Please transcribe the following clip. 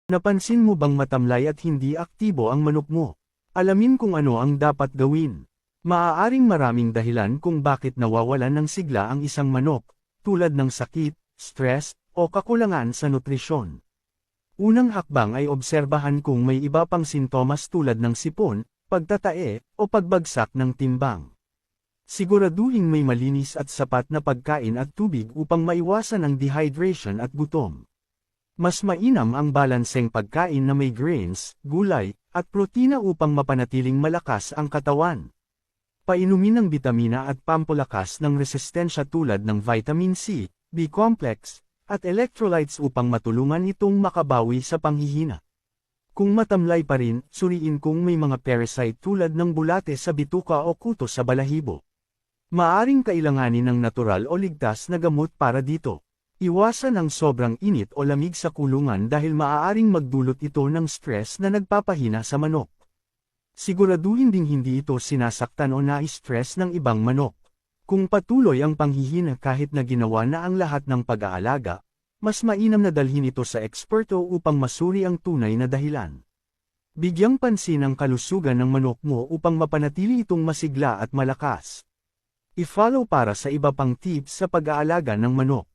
Napansin mo bang matamlay at hindi aktibo ang manok mo? Alamin kung ano ang dapat gawin. Maaaring maraming dahilan kung bakit nawawalan ng sigla ang isang manok, tulad ng sakit, stress, o kakulangan sa nutrisyon. Unang hakbang ay obserbahan kung may iba pang sintomas tulad ng sipon, pagtatae, o pagbagsak ng timbang. Siguraduhin may malinis at sapat na pagkain at tubig upang maiwasan ang dehydration at gutom. Mas mainam ang balanseng pagkain na may grains, gulay, at protina upang mapanatiling malakas ang katawan. Painumin ng bitamina at pampalakas ng resistensya tulad ng vitamin C, B-complex, at electrolytes upang matulungan itong makabawi sa panghihina. Kung matamlay pa rin, suriin kung may mga parasite tulad ng bulate sa bituka o kuto sa balahibo. Maaring kailanganin ng natural o ligtas na gamot para dito. Iwasan ang sobrang init o lamig sa kulungan dahil maaaring magdulot ito ng stress na nagpapahina sa manok. Siguraduhin ding hindi ito sinasaktan o na-stress ng ibang manok. Kung patuloy ang panghihina kahit na ginawa na ang lahat ng pag-aalaga, mas mainam na dalhin ito sa eksperto upang masuri ang tunay na dahilan. Bigyang pansin ang kalusugan ng manok mo upang mapanatili itong masigla at malakas. I-follow para sa iba pang tips sa pag-aalaga ng manok.